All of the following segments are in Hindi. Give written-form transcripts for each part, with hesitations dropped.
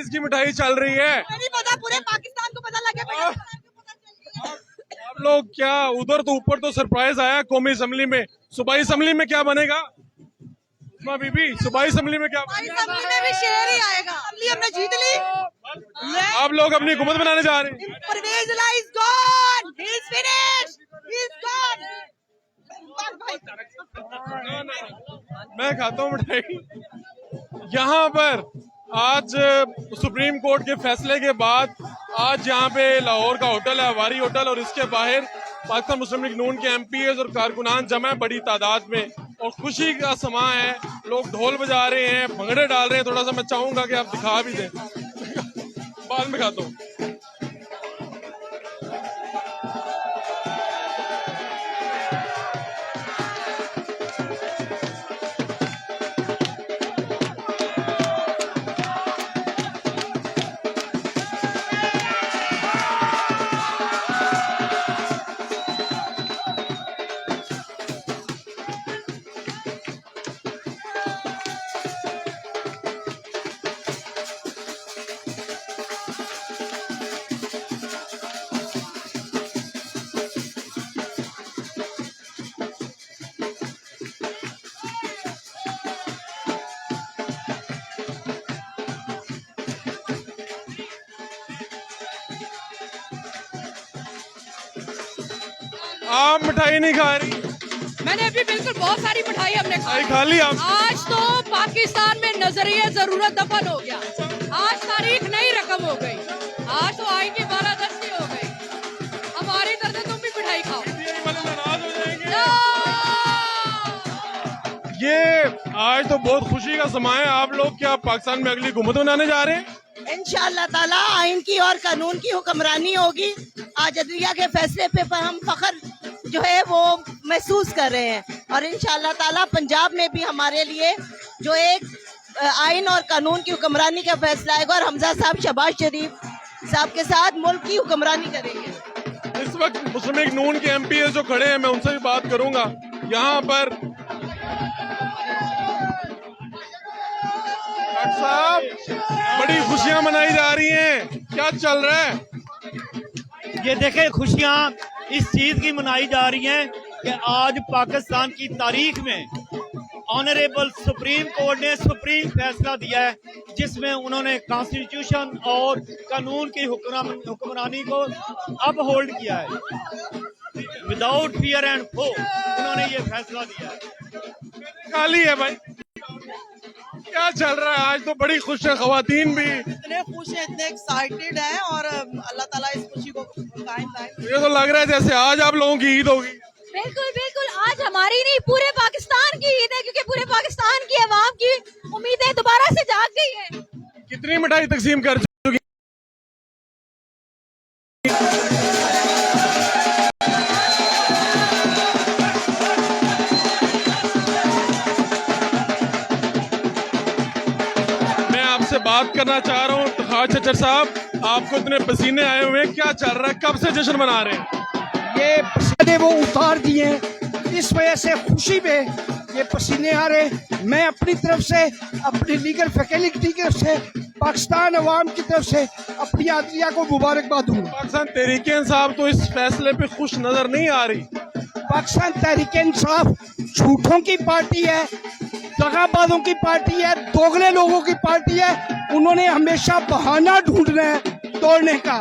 किसकी मिठाई चल रही है? नहीं पता, पूरे पाकिस्तान को पता लग गया। आप लोग क्या उधर तो ऊपर तो सरप्राइज आया कौमी असेंबली में, सूबाई असेंबली में क्या बनेगा? उस्मा बीबी, सूबाई असेंबली में क्या बनेगा? असेंबली में भी शेर ही आएगा। असेंबली हमने जीत ली। आप लोग अपनी हुकूमत बनाने जा रहे हैं। परवेज इलाही is gone. He is finished. He is gone. मैं खाता हूँ मिठाई। यहाँ पर आज सुप्रीम कोर्ट के फैसले के बाद आज यहाँ पे लाहौर का होटल है हवारी होटल, और इसके बाहर पाकिस्तान मुस्लिम लीग नून के एमपीएस और कारकुनान जमा है बड़ी तादाद में, और खुशी का समा है। लोग ढोल बजा रहे हैं, भंगड़े डाल रहे हैं। थोड़ा सा मैं चाहूंगा कि आप दिखा भी दें। बाद में खाता हूँ। आप मिठाई नहीं खा रही? मैंने अभी बिल्कुल बहुत सारी मिठाई हमने खा ली आप? आज तो पाकिस्तान में नजरिया जरूरत दफन हो गया। आज तारीख नई रकम हो गई। आज तो आएंगे 12-10 हो गई। हमारी तरह तुम भी मिठाई खाओ। ये आज तो बहुत खुशी का समय है। आप लोग क्या पाकिस्तान में अगली हुकूमत बनाने जा रहे हैं? इंशाअल्लाह ताला आइन की और कानून की हुक्मरानी होगी। आज अदलिया के फैसले पे हम फख्र जो है वो महसूस कर रहे हैं, और इंशाअल्लाह ताला पंजाब में भी हमारे लिए जो एक आइन और कानून की हुक्मरानी का फैसला आएगा, और हमजा साहब शहबाज शरीफ साहब के साथ मुल्क की हुक्मरानी करेंगे। इस वक्त मुस्लिम लीग नून के एमपीएस जो खड़े हैं, मैं उनसे भी बात करूंगा। यहाँ पर डॉक्टर साहब, बड़ी खुशियां मनाई जा रही हैं, क्या चल रहा है? ये देखें, खुशियां इस चीज की मनाई जा रही हैं कि आज पाकिस्तान की तारीख में ऑनरेबल सुप्रीम कोर्ट ने सुप्रीम फैसला दिया है, जिसमें उन्होंने कॉन्स्टिट्यूशन और कानून की हुक्मरानी को अब होल्ड किया है। विदाउट फियर एंड फोर उन्होंने ये फैसला दिया है। काली है भाई, क्या चल रहा है? आज तो बड़ी खुश है, खवातीन भी इतने खुश हैं, इतने एक्साइटेड हैं, और अल्लाह ताला इस खुशी को कायम लाए। ये तो लग रहा है जैसे आज आप लोगों की ईद होगी। बिल्कुल बिल्कुल, आज हमारी नहीं पूरे पाकिस्तान की ईद है, क्योंकि पूरे पाकिस्तान की आवाम की उम्मीदें दोबारा से जाग गई हैं। कितनी मिठाई तकसीम कर चुकी? मैं आपसे बात करना चाह रहा हूँ खाज चचर साहब, आपको इतने पसीने आए हुए हैं, क्या चल रहा है? कब से जश्न मना रहे हैं? ये पसीने वो उतार दिए हैं, इस वजह से खुशी में ये पसीने आ रहे। मैं अपनी तरफ से, अपनी लीगल फैकल्टी की तरफ से, पाकिस्तान अवाम की तरफ से अपनी आदलिया को मुबारकबाद दूंगा। पाकिस्तान तहरीक इंसाफ तो इस फैसले पे खुश नजर नहीं आ रही। पाकिस्तान तहरीक इंसाफ झूठों की पार्टी है, दगाबाजों की पार्टी है, दोगले लोगों की पार्टी है। उन्होंने हमेशा बहाना ढूंढना है तोड़ने का,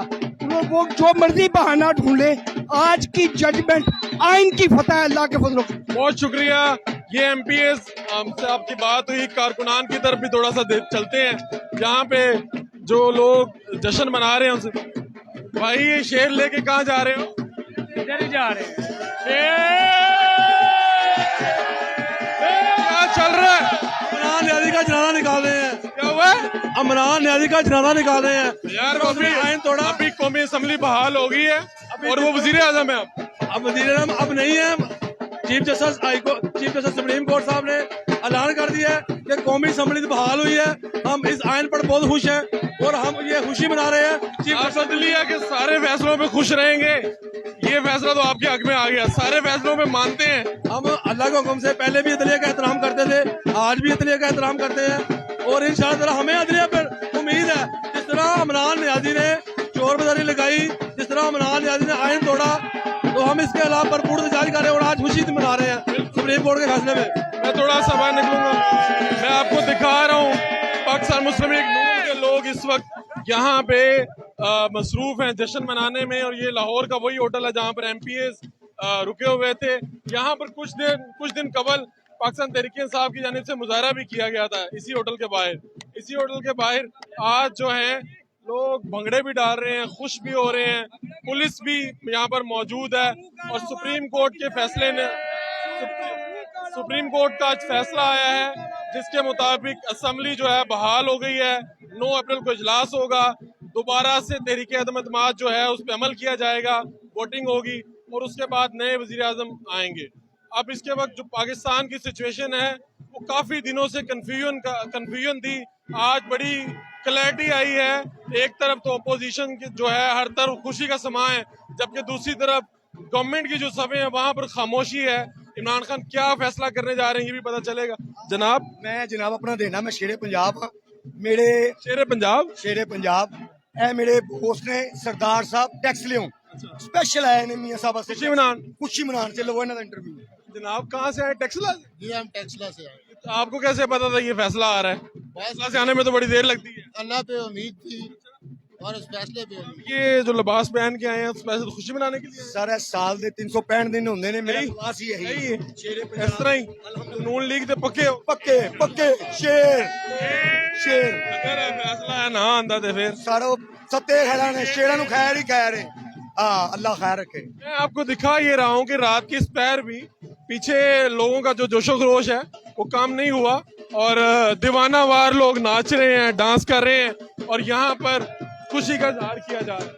वो जो मर्जी बहाना ढूंढे। आज की जजमेंट आइन की फतह है, अल्लाह के फजल से। बहुत शुक्रिया। ये एमपीएस हमसे आपकी बात हुई, कारकुनान की तरफ भी थोड़ा सा चलते हैं, जहाँ पे जो लोग जश्न मना रहे हैं उनसे। भाई ये शेर लेके कहाँ जा रहे हो? इधर ही जा रहे हैं। क्या चल रहा है? इमरान न्याजी का जनाजा निकाल रहे हैं। क्या हुआ है? इमरान न्याजी का जनाजा निकाल रहे हैं यार अभी आइन तोड़ा। अभी कौमी असेंबली बहाल हो गई है, और वो वजीर आजम है। अब वजीर आजम अब नहीं है। चीफ जस्टिस सुप्रीम कोर्ट साहब ने ऐलान कर दिया है कि कौमी असेंबली बहाल हुई है। हम इस आइन पर बहुत खुश हैं और हम ये खुशी मना रहे हैं। चीफ जस्टिस अदलिया के सारे फैसलों पे खुश रहेंगे। ये फैसला तो आपके हक में आ गया, सारे फैसलों में मानते हैं। हम अल्लाह के हुक्म से पहले भी अदलिया का एहतराम करते थे, आज भी अदलिया का एहतराम करते हैं, और इंशाअल्लाह हमें अदलिया पर उम्मीद है कि इमरान नियाजी ने चोर बाजारी लगाई, जिस तरह इमरान नियाजी ने आयन तोड़ा, तो हम इसके खिलाफ भरपूर एहतजाज कर रहे हैं और आज खुशी मना रहे हैं सुप्रीम कोर्ट के फैसले में। मैं थोड़ा सा बाहर निकलूंगा, मैं आपको दिखा रहा हूँ पाकिस्तान मुस्लिम लीग नून के लोग इस वक्त यहाँ पे मसरूफ हैं जश्न मनाने में, और ये लाहौर का वही होटल है जहाँ पर MPs रुके हुए थे। यहाँ पर कुछ दिन कबल पाकिस्तान तहरीक इंसाफ की जानिब से मुजाहरा भी किया गया था इसी होटल के बाहर। इसी होटल के बाहर आज जो है लोग भंगड़े भी डाल रहे हैं, खुश भी हो रहे हैं, पुलिस भी यहाँ पर मौजूद है। और सुप्रीम कोर्ट के फैसले ने सुप्रीम कोर्ट का आज फैसला आया है जिसके मुताबिक असम्बली जो है बहाल हो गई है। 9 अप्रैल को इजलास होगा, दोबारा से तहरीक अदम एतमाद जो है उस पर अमल किया जाएगा, वोटिंग होगी और उसके बाद नए वजीर आजम आएंगे। अब इसके वक्त जो पाकिस्तान की सिचुएशन है वो काफी दिनों से कंफ्यूजन थी, आज बड़ी क्लैरिटी आई है। एक तरफ तो अपोजिशन जो है हर तरफ खुशी का समा है, जबकि दूसरी तरफ गवर्नमेंट की जो सफ़े हैं वहां पर खामोशी है। इमरान खान क्या फैसला करने जा रहे हैं ये भी पता चलेगा। जनाब मैं जनाब अपना देना, मैं शेरे पंजाब हाँ। मेरे शेरे पंजाब ए मेरे बोस ने सरदार साहब टैक्स लियो स्पेशल आए ने मियां साहब खुशी मनान चलो इन्हां दा इंटरव्यू। जनाब कहाँ से आए? टेक्सला? जी हम टेक्सला से आए। तो आपको कैसे पता था ये फैसला आ रहा है? फैसला से आने में तो बड़ी देर लगती है। अल्लाह पे उम्मीद थी और इस फैसले पे उम्मीद। ये जो लिबास पहन के आए हैं स्पेशल खुशी मनाने के लिए? सारे साल दे 365 दिन होंदे ने, मेरा लिबास ही यही है। इस तरह ही नून लीग दे पक्के हो? पक्के शेर अगर फैसला है ना आंदा ते फिर सारो सत्ते खैरा ने शेरा नु खैर ही खैर है। हाँ अल्लाह खैर रखे। मैं आपको दिखा ये रहा हूँ कि रात की इस पैर भी पीछे लोगों का जो जोशो खरोश है वो काम नहीं हुआ और दीवानावार लोग नाच रहे हैं, डांस कर रहे हैं और यहाँ पर खुशी का इजहार किया जा रहा है।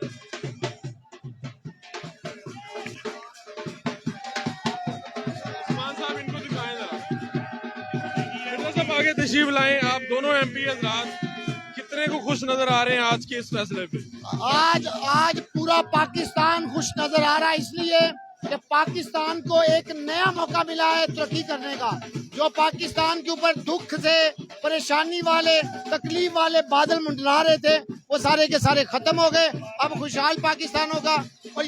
उस्मान साहब इनको दिखाएं जरा, सब आगे तशरीफ लाएं। आप दोनों MP हज़रात कितने को खुश नजर आ रहे हैं आज के इस फैसले पे? आज पूरा पाकिस्तान खुश नजर आ रहा है, इसलिए कि पाकिस्तान को एक नया मौका मिला है तरक्की करने का। जो पाकिस्तान के ऊपर दुख से, परेशानी वाले, तकलीफ वाले बादल मंडरा रहे थे वो सारे के सारे खत्म हो गए। अब खुशहाल पाकिस्तान होगा और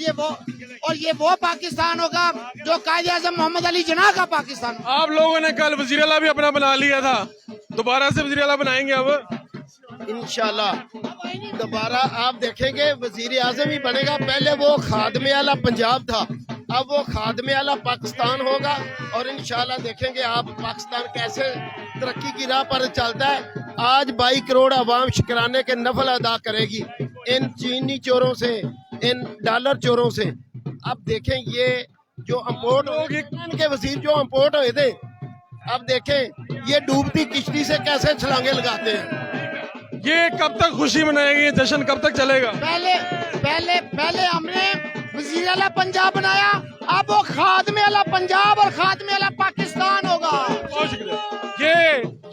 ये वो पाकिस्तान होगा जो कायदे आज़म मोहम्मद अली जिन्ना का पाकिस्तान। आप लोगों ने कल वज़ीर आला भी अपना बना लिया था, दोबारा से वज़ीर आला बनाएंगे अब इंशाल्लाह। दोबारा आप देखेंगे वजीर आजम ही बनेगा। पहले वो खादमे आला पंजाब था, अब वो खादमे आला पाकिस्तान होगा और इंशाल्लाह देखेंगे आप पाकिस्तान कैसे तरक्की की राह पर चलता है। आज 22 करोड़ आवाम शुक्राने के नफल अदा करेगी इन चीनी चोरों से, इन डॉलर चोरों से। अब देखें ये जो इम्पोर्ट के वजीर जो इम्पोर्ट हुए थे, अब देखें ये डूबती किश्ती से कैसे छलांगे लगाते हैं। ये कब तक खुशी मनाएंगे, जश्न कब तक चलेगा? पहले हमने वज़ीर आला पंजाब बनाया, अब वो खादमे आला पंजाब और खादमे आला पाकिस्तान होगा। बहुत शुक्रिया।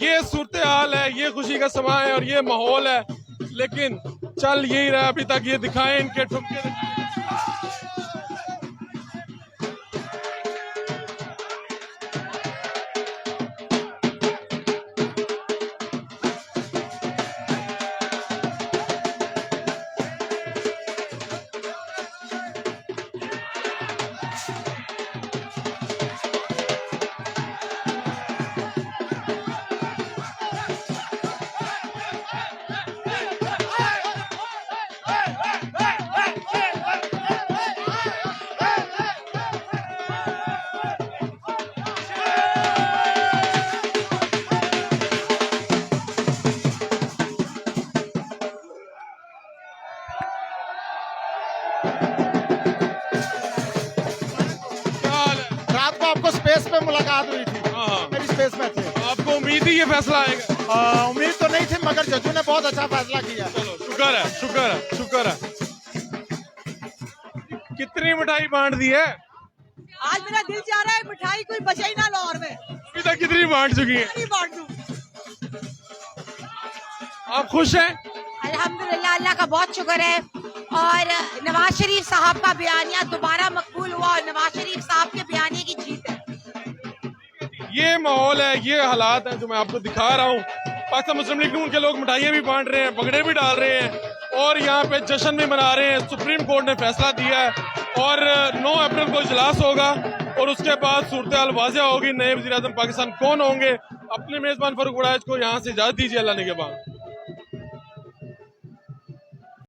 ये सूरत हाल है, ये खुशी का समा है और ये माहौल है, लेकिन चल यही रहा अभी तक। ये दिखाएं इनके ठुमके। स्पेस पे मुलाकात हुई थी, मेरी स्पेस में थे। आपको उम्मीद ही ये फैसला आएगा? उम्मीद तो नहीं थी, मगर जजों ने बहुत अच्छा फैसला किया। चलो शुक्र है। कितनी मिठाई बांट दी है? आज मेरा दिल चाह रहा है मिठाई कोई बचे ही ना लाहौर में। अभी तक कितनी बांट चुकी है? नहीं बांट दूं। आप खुश हैं? अल्हम्दुलिल्लाह, अल्लाह का बहुत शुक्र है। और नवाज शरीफ साहब का बयानिया दोबारा मकबूल हुआ और नवाज शरीफ साहब के बयानिए की जीत है। ये माहौल है, ये हालात है जो मैं आपको दिखा रहा हूँ। पाकिस्तान मुस्लिम लीग नून के लोग मिठाइयाँ भी बांट रहे हैं, भगड़े भी डाल रहे हैं और यहाँ पे जश्न भी मना रहे हैं। सुप्रीम कोर्ट ने फैसला दिया है और 9 अप्रैल को इजलास होगा और उसके बाद सूरत हाल वाज़ेह होगी, नए वज़ीर-ए-आज़म पाकिस्तान कौन होंगे। अपने मेज़बान फारूक वड़ाइच को यहाँ से इजाज़त दीजिए, अल्लाह ने के बाद।